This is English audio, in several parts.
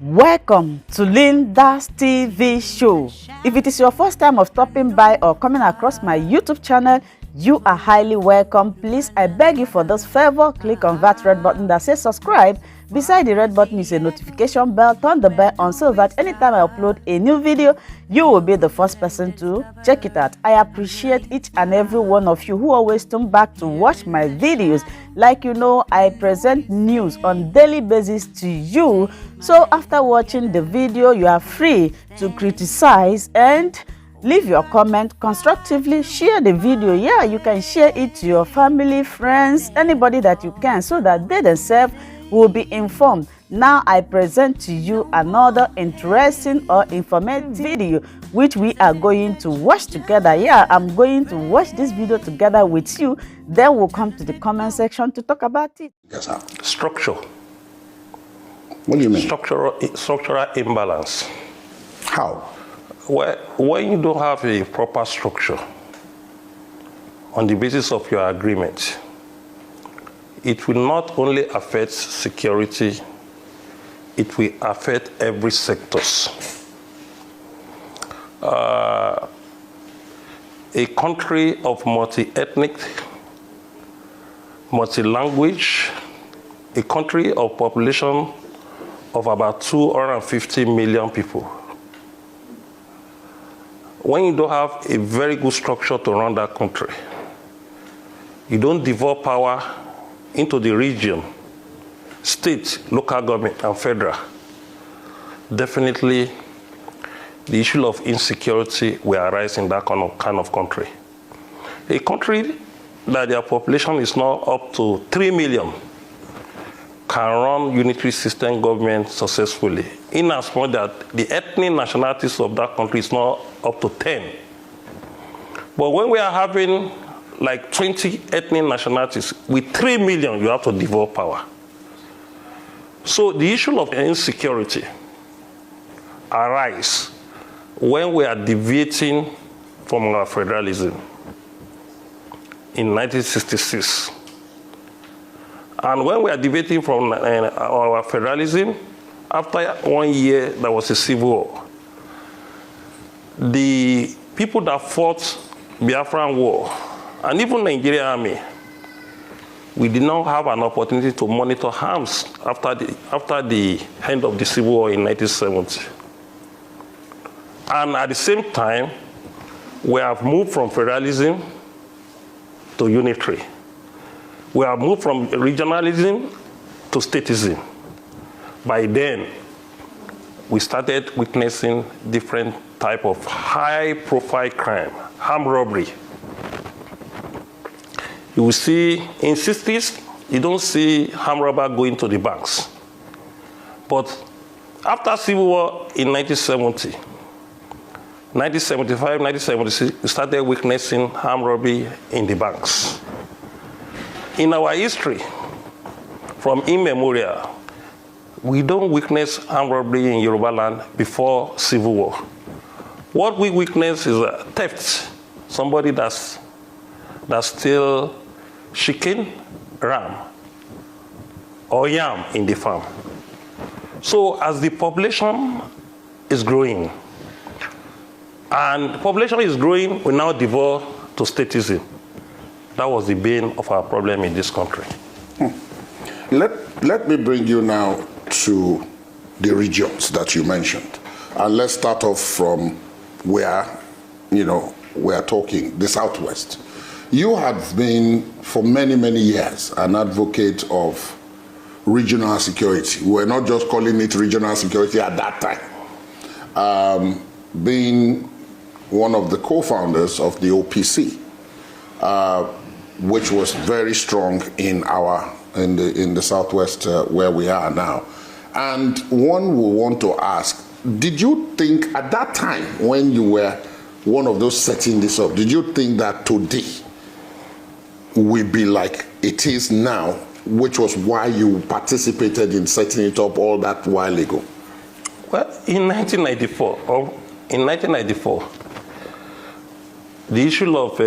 Welcome to Linda's TV show. If it is your first time of stopping by or coming across my YouTube channel, you are highly welcome. Please, I beg you for this favor, click on that red button that says subscribe. Beside the red button is a notification bell. Turn the bell on so that anytime I upload a new video, you will be the first person to check it out. I appreciate each and every one of you who always come back to watch my videos. Like you know, I present news on daily basis to you. So after watching the video, you are free to criticize and leave your comment constructively. Share the video. Yeah, you can share it to your family, friends, anybody that you can, so that they themselves will be informed. Now I present to you another interesting or informative video which we are going to watch together. Yeah, I'm going to watch this video together with you. Then we'll come to the comment section to talk about it. Structure. What do you mean? Structural imbalance. How? Well, when you don't have a proper structure on the basis of your agreement, it will not only affect security, it will affect every sector. A country of multi-ethnic, multi-language, a country of population of about 250 million people. When you don't have a very good structure to run that country, you don't devolve power into the region, state, local government, and federal, definitely the issue of insecurity will arise in that kind of country. A country that their population is now up to 3 million can run unitary system government successfully, in as much that the ethnic nationalities of that country is now up to 10. But when we are having like 20 ethnic nationalities, with 3 million, you have to devolve power. So the issue of insecurity arises when we are deviating from our federalism in 1966. And when we are deviating from our federalism, after 1 year, there was a civil war. The people that fought Biafra war, and even Nigerian army, we did not have an opportunity to monitor arms after the end of the Civil War in 1970. And at the same time, we have moved from federalism to unitary. We have moved from regionalism to statism. By then, we started witnessing different type of high-profile crime, armed robbery. You will see in 60s, you don't see armed robber going to the banks. But after Civil War in 1970, 1975, 1976, we started witnessing armed robbery in the banks. In our history, from immemorial, we don't witness armed robbery in Yoruba land before Civil War. What we witness is a theft, somebody that's still chicken, ram, or yam in the farm. So as the population is growing, and the population is growing, we now devolve to statism. That was the bane of our problem in this country. Let me bring you now to the regions that you mentioned. And let's start off from where, we are talking, the Southwest. You have been, for many, many years, an advocate of regional security. We're not just calling it regional security at that time. Being one of the co-founders of the OPC, which was very strong in the Southwest where we are now. And one will want to ask, did you think at that time when you were one of those setting this up, did you think that today will be like it is now, which was why you participated in setting it up all that while ago? Well, in 1994, the issue of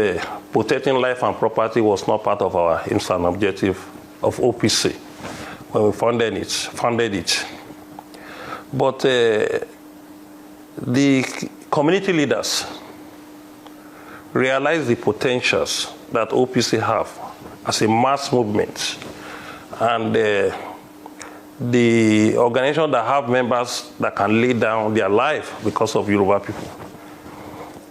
protecting life and property was not part of our aims and objective of OPC when we founded it. But the community leaders realize the potentials that OPC have as a mass movement, and the organization that have members that can lay down their life because of Yoruba people.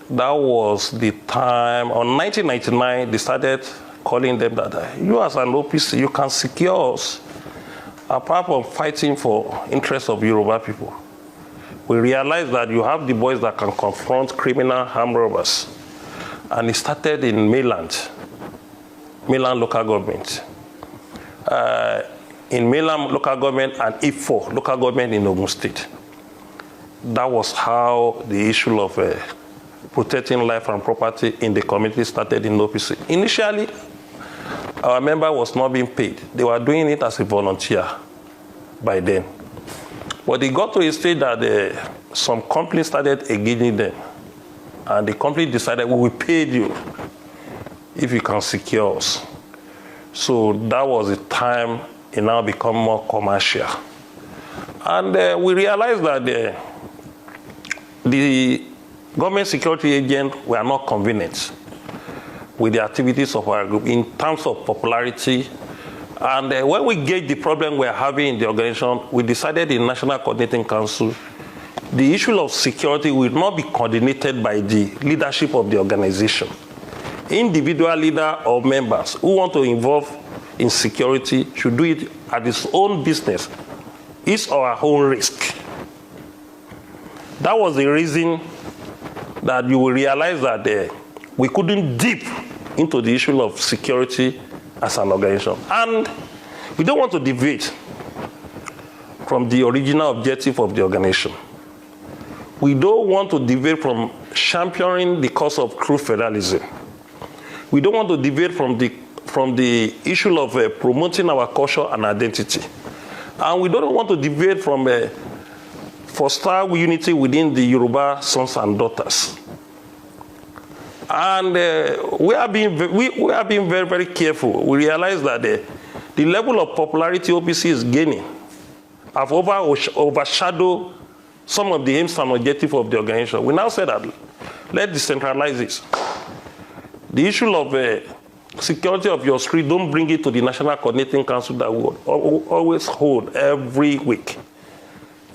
That was the time, on 1999, they started calling them that you as an OPC, you can secure us. Apart from fighting for interests of Yoruba people, we realized that you have the boys that can confront criminal armed robbers. And it started in mainland local government. In mainland local government and Ifo local government in Ogun State. That was how the issue of protecting life and property in the community started in OPC. Initially, our member was not being paid. They were doing it as a volunteer by then. But it got to a stage that some companies started engaging them. And the company decided, we will pay you if you can secure us. So that was the time it now become more commercial. And we realized that the government security agents were not convenient with the activities of our group in terms of popularity. And when we gauged the problem we're having in the organization, we decided in National Coordinating Council, the issue of security will not be coordinated by the leadership of the organization. Individual leader or members who want to involve in security should do it at his own business. It's our own risk. That was the reason that you will realize that we couldn't dip into the issue of security as an organization. And we don't want to deviate from the original objective of the organization. We don't want to deviate from championing the cause of true federalism. We don't want to deviate from the issue of promoting our culture and identity. And we don't want to deviate from foster unity within the Yoruba sons and daughters. And we are being very, very careful. We realize that the level of popularity OPC is gaining have overshadowed some of the aims and objectives of the organization. We now say that let's decentralize this. The issue of security of your street, don't bring it to the National Coordinating Council that will always hold every week.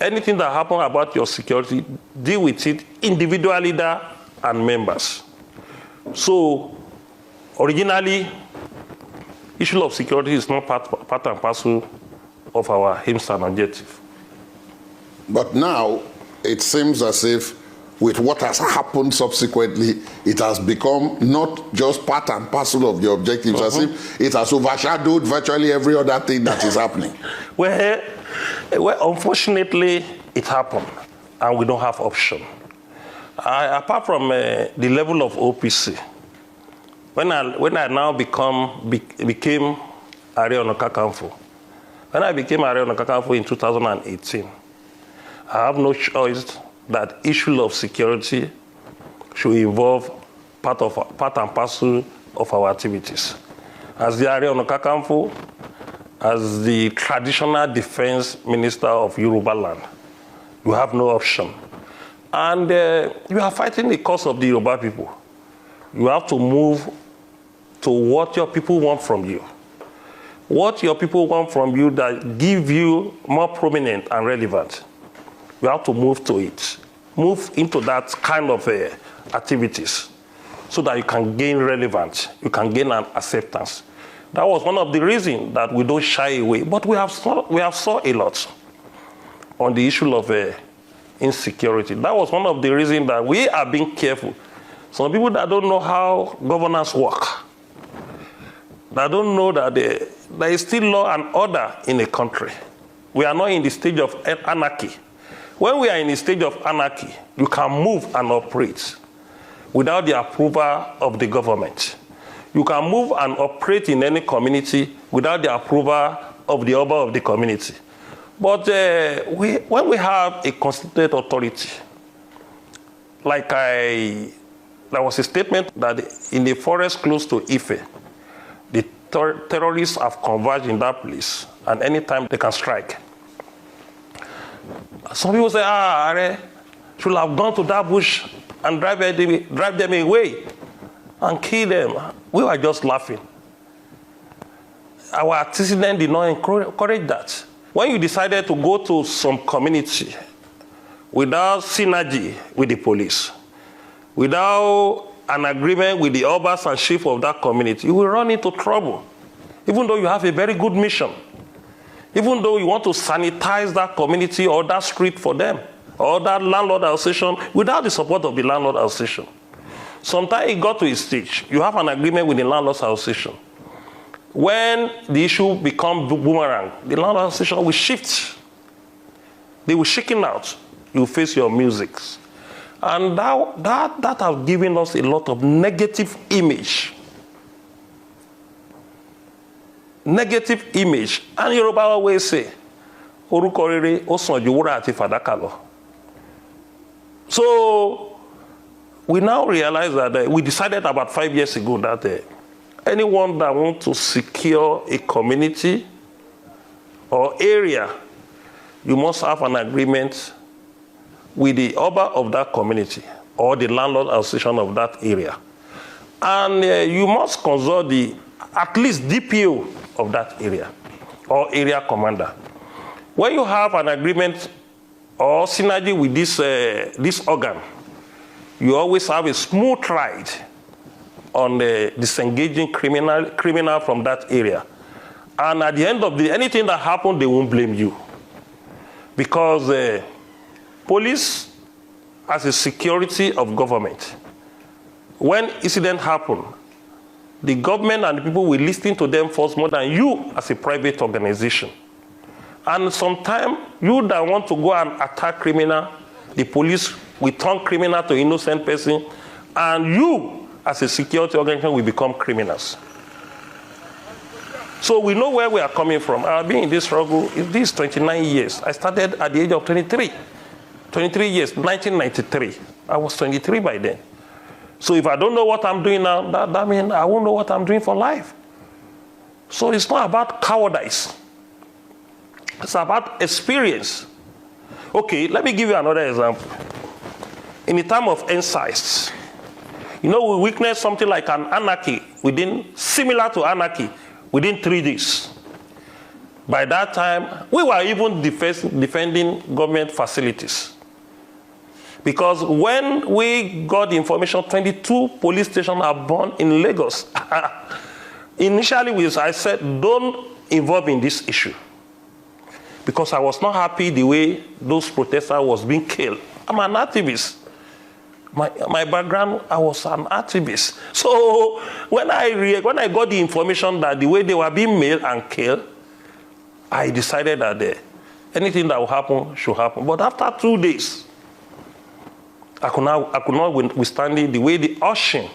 Anything that happens about your security, deal with it, individual leader and members. So, originally, issue of security is not part and parcel of our aims and objective. But now, it seems as if with what has happened subsequently, it has become not just part and parcel of the objectives, as if it has overshadowed virtually every other thing that is happening. Well, unfortunately, it happened, and we don't have option. Apart from the level of OPC, when I now became RR0R, when I became RR0R in 2018, I have no choice that issue of security should involve part and parcel of our activities. As the RR0R, as the traditional defense minister of Yoruba land, you have no option. And you are fighting the cause of the Yoruba people. You have to move to what your people want from you. What your people want from you that give you more prominent and relevant. You have to move to it. Move into that kind of activities so that you can gain relevance, you can gain an acceptance. That was one of the reasons that we don't shy away. But we have saw a lot on the issue of insecurity. That was one of the reasons that we are being careful. Some people that don't know how governance work, that don't know that there is still law and order in a country. We are not in the stage of anarchy. When we are in a stage of anarchy, you can move and operate without the approval of the government. You can move and operate in any community without the approval of the Oba of the community. But when we have a constituted authority, like there was a statement that in the forest close to Ife, the terrorists have converged in that place, and anytime they can strike. Some people say, RR should have gone to that bush and drive them away and kill them. We were just laughing. Our antecedent did not encourage that. When you decided to go to some community without synergy with the police, without an agreement with the elders and chief of that community, you will run into trouble. Even though you have a very good mission, even though you want to sanitize that community or that street for them, or that landlord association, without the support of the landlord association. Sometimes it got to a stage, you have an agreement with the landlord association. When the issue becomes boomerang, the landlord association will shift. They will shaking out. You face your music. And that has given us a lot of negative image. Negative image. And Yoruba always say, Orúkọ rere ó sàn ju wúrà àti fàdákà lọ. So we now realize that we decided about 5 years ago that anyone that wants to secure a community or area, you must have an agreement with the Oba of that community or the landlord association of that area. And you must consult at least DPO of that area or area commander. When you have an agreement or synergy with this organ, you always have a smooth ride on disengaging criminal from that area. And at the end of anything that happens, they won't blame you. Because police, as a security of government, when incident happen, the government and the people will listen to them first more than you as a private organization. And sometimes you that want to go and attack criminal, the police will turn criminal to innocent person, and you as a security organization will become criminals. So we know where we are coming from. I've been in this struggle, this 29 years. I started at the age of 23. 23 years, 1993. I was 23 by then. So if I don't know what I'm doing now, that means I won't know what I'm doing for life. So it's not about cowardice. It's about experience. Okay, let me give you another example. In the time of insights, we witnessed something like an anarchy similar to anarchy within 3 days. By that time, we were even defending government facilities. Because when we got the information, 22 police stations are burned in Lagos. Initially, I said, don't involve in this issue. Because I was not happy the way those protesters was being killed. I'm an activist. My background, I was an activist. So when I got the information that the way they were being mailed and killed, I decided that anything that will happen should happen. But after 2 days, I could not withstand the way the ocean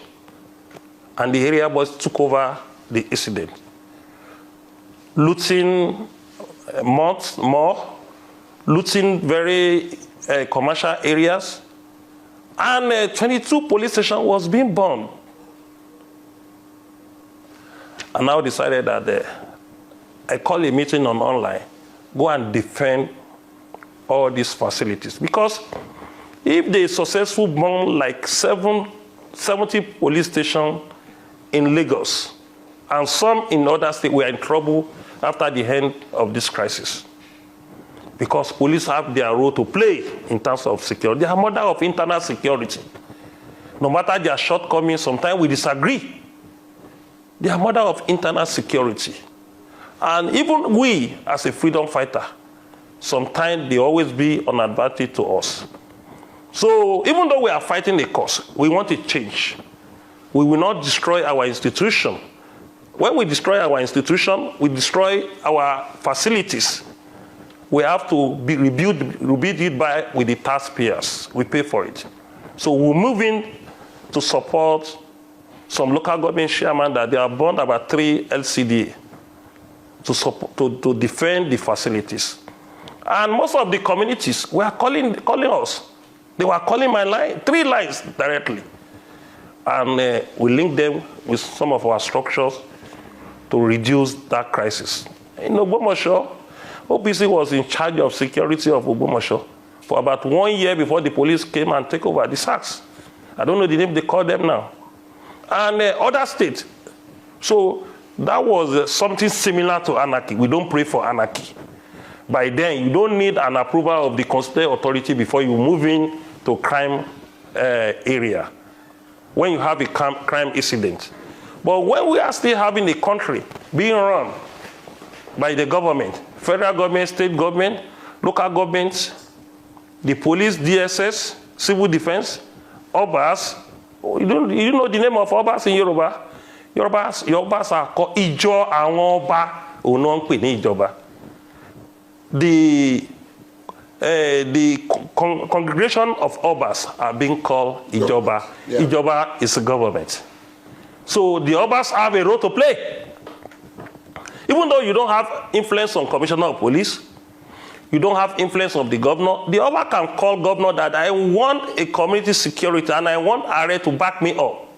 and the area boys took over the incident. Looting more, looting very commercial areas, and 22 police stations was being burned. I now decided that I call a meeting online, go and defend all these facilities. Because if they successful burn like 70 police stations in Lagos, and some in other states were in trouble after the end of this crisis. Because police have their role to play in terms of security. They are mother of internal security. No matter their shortcomings, sometimes we disagree. They are mother of internal security. And even we, as a freedom fighter, sometimes they always be an advantage to us. So even though we are fighting a cause, we want to change. We will not destroy our institution. When we destroy our institution, we destroy our facilities. We have to be rebuilt it with the taxpayers. We pay for it. So we're moving to support some local government chairman that they have burned about 3 LCDA to defend the facilities. And most of the communities were calling us. They were calling my line, 3 lines directly. And we linked them with some of our structures to reduce that crisis. In Ogbomoso, OPC was in charge of security of Ogbomoso. for about 1 year before the police came and take over the SACs. I don't know the name they call them now. And other states. So that was something similar to anarchy. We don't pray for anarchy. By then, you don't need an approval of the constitutional authority before you move in to crime area, when you have a crime incident. But when we are still having a country being run by the government, federal government, state government, local governments, the police, DSS, civil defense, Obas, you know the name of Obas in Yoruba? Yorubas are called Ijo Awon Oba, Ononpe ni Ijoba. The congregation of Obas are being called Ijoba. Yeah. Ijoba is the government. So the Obas have a role to play. Even though you don't have influence on commissioner of police, you don't have influence of the governor, the Oba can call governor that I want a community security and I want RR to back me up.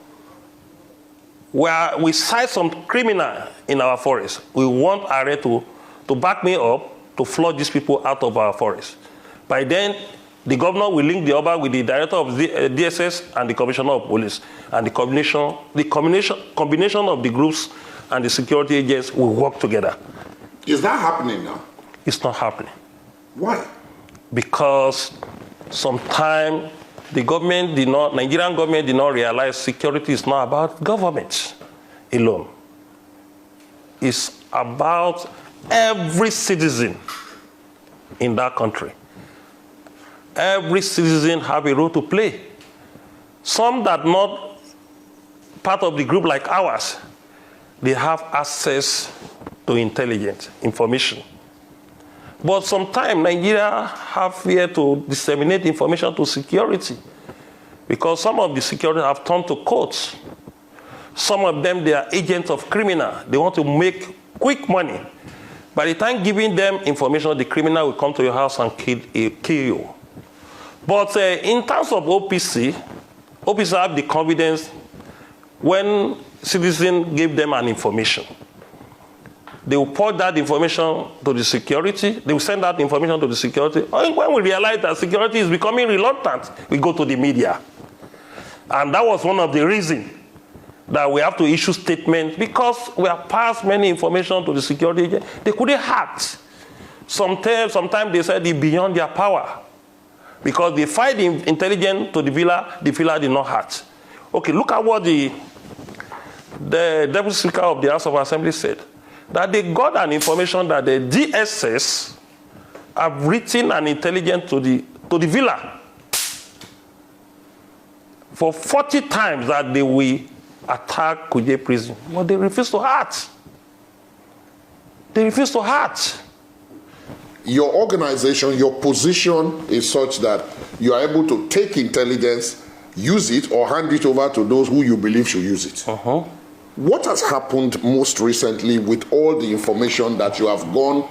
Where we sight some criminal in our forest, we want RR to back me up to flood these people out of our forest. By then, the governor will link the Oba with the director of the DSS and the commissioner of police, and the combination of the groups and the security agents will work together. Is that happening now? It's not happening. Why? Because sometimes the government Nigerian government did not realize security is not about government alone. It's about every citizen in that country. Every citizen have a role to play. Some that not part of the group like ours, they have access to intelligence, information. But sometimes Nigeria have fear to disseminate information to security because some of the security have turned to courts. Some of them, they are agents of criminal. They want to make quick money. By the time giving them information, the criminal will come to your house and kill you. But in terms of OPC have the confidence when citizens give them an information. They will put that information to the security. They will send that information to the security. And when we realize that security is becoming reluctant, we go to the media. And that was one of the reasons that we have to issue statements because we have passed many information to the security agents. They couldn't act. Sometimes they said it's beyond their power. Because they fight the intelligence to the villa did not act. Okay, look at what the Deputy Speaker of the House of Assembly said. That they got an information that the DSS have written an intelligence to the villa for 40 times that they will attack Kuje prison. But they refuse to act. They refuse to act. Your organization, your position is such that you are able to take intelligence, use it, or hand it over to those who you believe should use it. What has happened most recently with all the information that you have gone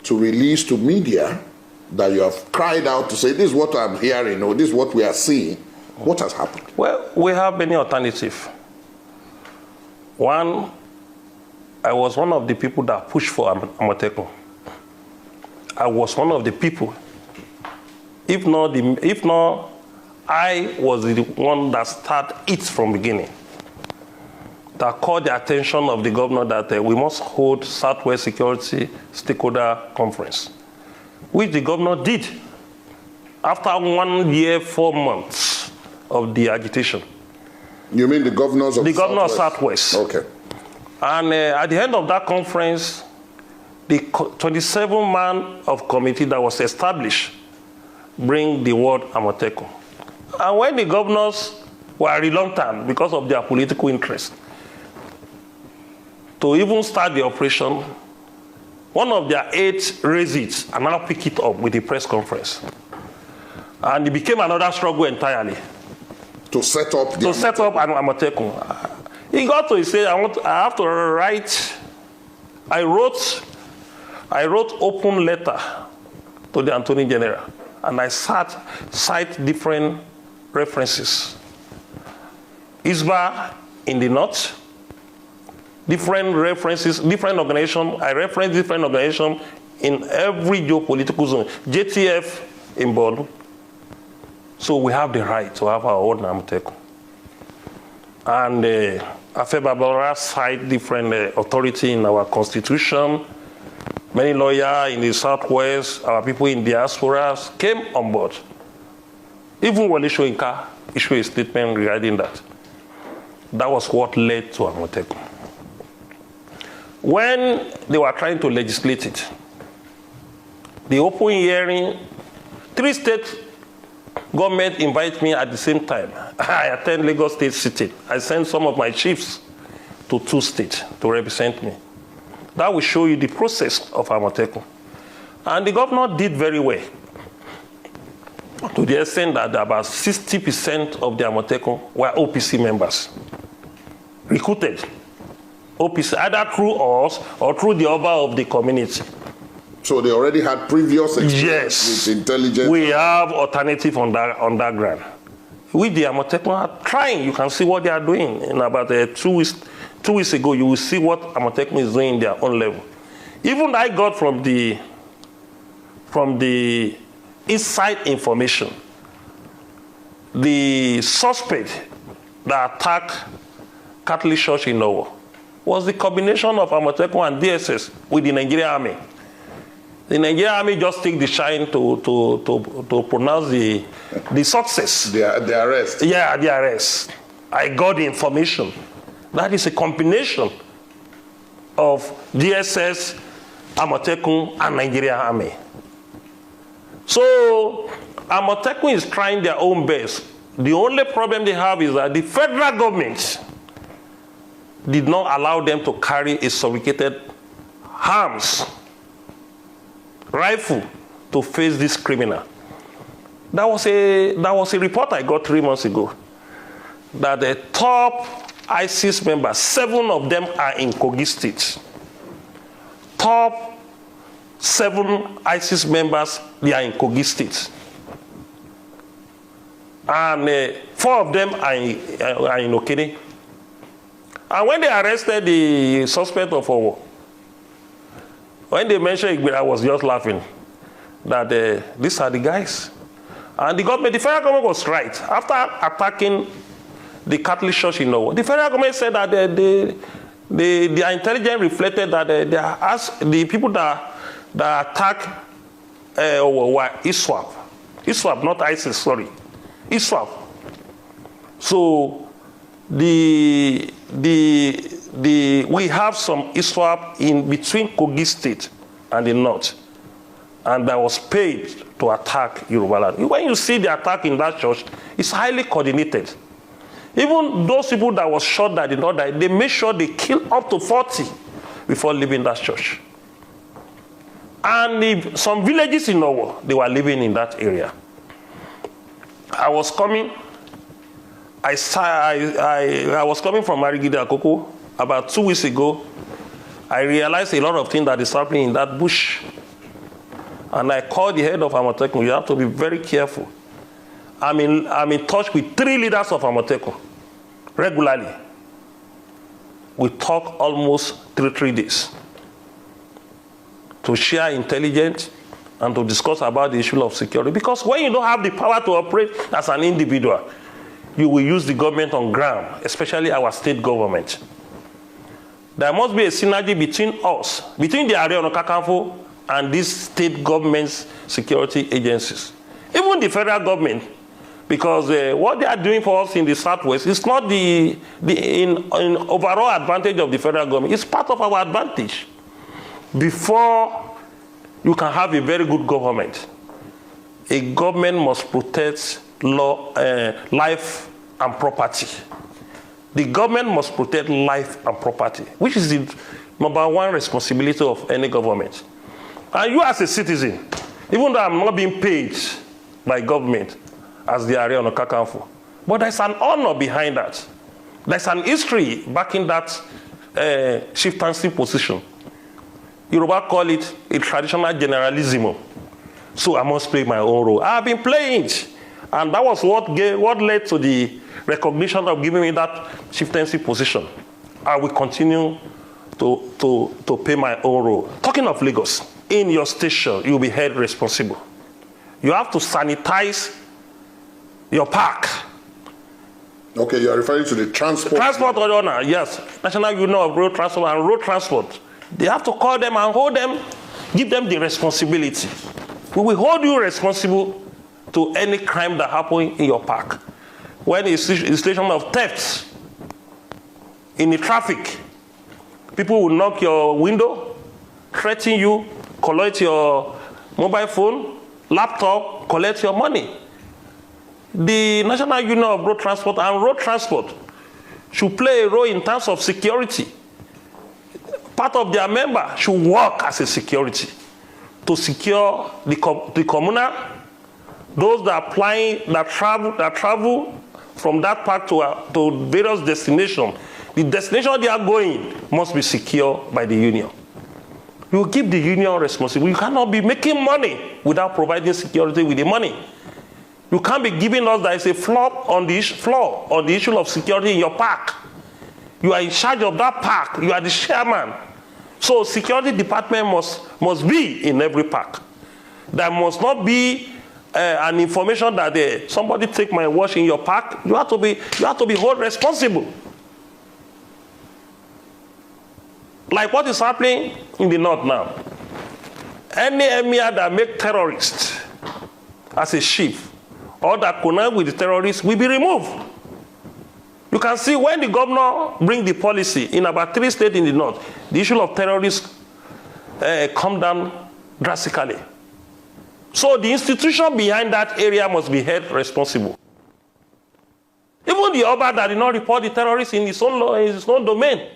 to release to media, that you have cried out to say, this is what I'm hearing, or this is what we are seeing? What has happened? Well, we have many alternatives. One, I was one of the people that pushed for Amotekun. I was one of the people. If not, I was the one that started it from the beginning. That called the attention of the governor that we must hold Southwest Security Stakeholder Conference, which the governor did after 1 year, 4 months of the agitation. You mean the governors of the governor of Southwest? Okay. And at the end of that conference, the 27-man of committee that was established bring the word Amotekun. And when the governors were reluctant because of their political interest to even start the operation, one of their aides raised it and now picked it up with the press conference. And it became another struggle entirely. To set up an Amotekun. He got to say, I have to write. I wrote open letter to the Attorney General, and I cite different references. ISBA in the north, different references, different organizations. I reference different organizations in every geopolitical zone. JTF in Borno. So we have the right to have our own Amotekun. And Afe Babalola cite different authority in our constitution. Many lawyers in the Southwest, our people in diasporas came on board. Even Wole Soyinka issued a statement regarding that. That was what led to Amotekun. When they were trying to legislate it, the open hearing, 3 state government invite me at the same time. I attend Lagos State sitting. I sent some of my chiefs to 2 states to represent me. That will show you the process of Amotekun. And the governor did very well, to the extent that about 60% of the Amotekun were OPC members, recruited. OPC, either through us or through the Oba of the community. So they already had previous experience with intelligence? We have alternative on that ground. We, the Amotekun, are trying. You can see what they are doing. In about 2 weeks ago, you will see what Amotekun is doing in their own level. Even I got from the inside information, the suspect that attacked Catholic Church in Owo was the combination of Amotekun and DSS with the Nigerian Army. The Nigerian Army just take the shine to pronounce the success. The arrest. Yeah, the arrest. I got the information. That is a combination of DSS, Amotekun, and Nigerian Army. So Amotekun is trying their own best. The only problem they have is that the federal government did not allow them to carry a sophisticated arms, rifle, to face this criminal. That was a report I got 3 months ago, that the top ISIS members, 7 of them are in Kogi State. Top 7 ISIS members, they are in Kogi State. And 4 of them are in Okene. And when they arrested the suspect of Owo, when they mentioned it, I was just laughing that these are the guys. And the federal government was right. After attacking the Catholic Church in Owo, the federal government said that the intelligence reflected that the people that attacked Owo were ISWAP. ISWAP, not ISIS, sorry. ISWAP. So we have some ISWAP in between Kogi State and the north, and that was paid to attack Yorubaland. When you see the attack in that church, it's highly coordinated. Even those people that was shot that did not die, they made sure they killed up to 40 before leaving that church. And some villages in Owo, they were living in that area. I was coming from Marigide Akoko about 2 weeks ago. I realized a lot of things that is happening in that bush. And I called the head of Amotekun. You have to be very careful. I'm in touch with 3 leaders of Amotekun regularly. We talk almost 3 days to share intelligence and to discuss about the issue of security. Because when you don't have the power to operate as an individual, you will use the government on ground, especially our state government. There must be a synergy between us, between the RR0R Kakanfo and these state government's security agencies. Even the federal government, because what they are doing for us in the Southwest is not in overall advantage of the federal government. It's part of our advantage. Before you can have a very good government, a government must protect life and property. The government must protect life and property, which is the #1 responsibility of any government. And you as a citizen, even though I'm not being paid by government as the RR0R Kakanfo, but there's an honor behind that. There's an history backing that chieftaincy position. Yoruba call it a traditional generalismo. So I must play my own role. I've been playing it. And that was what led to the recognition of giving me that chieftaincy position. I will continue to play my own role. Talking of Lagos, in your station, you'll be held responsible. You have to sanitize your park. Okay, you are referring to the transport. Transport owner, yes. National Union of Road Transport and Road Transport. They have to call them and hold them, give them the responsibility. We will hold you responsible to any crime that happens in your park. When it's a situation of thefts in the traffic, people will knock your window, threaten you, collect your mobile phone, laptop, collect your money. The National Union of Road Transport and Road Transport should play a role in terms of security. Part of their member should work as a security to secure the communal, those that travel from that park to various destinations. The destination they are going must be secured by the union. You give the union responsibility. You cannot be making money without providing security with the money. You can't be giving us that is a flaw on the issue of security in your park. You are in charge of that park. You are the chairman. So security department must be in every park. There must not be an information that somebody take my wash in your park. You have to be held responsible. Like what is happening in the north now. Any emir that make terrorists as a chief or that connect with the terrorists will be removed. You can see when the governor bring the policy in about 3 states in the north, the issue of terrorists come down drastically. So the institution behind that area must be held responsible. Even the Oba that did not report the terrorists in his own domain.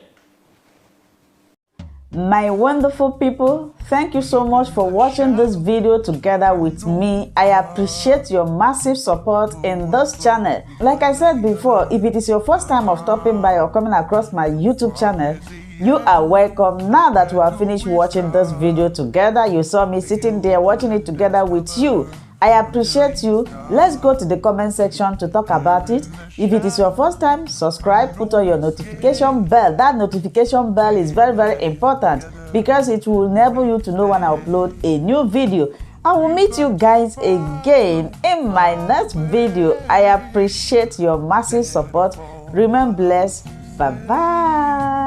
My wonderful people, thank you so much for watching this video together with me. I appreciate your massive support in this channel. Like I said before, if it is your first time of stopping by or coming across my YouTube channel, you are welcome. Now that we have finished watching this video together, you saw me sitting there watching it together with you. I appreciate you. Let's go to the comment section to talk about it. If it is your first time, subscribe, put on your notification bell. That notification bell is very, very important because it will enable you to know when I upload a new video. I will meet you guys again in my next video. I appreciate your massive support. Remain blessed. Bye-bye.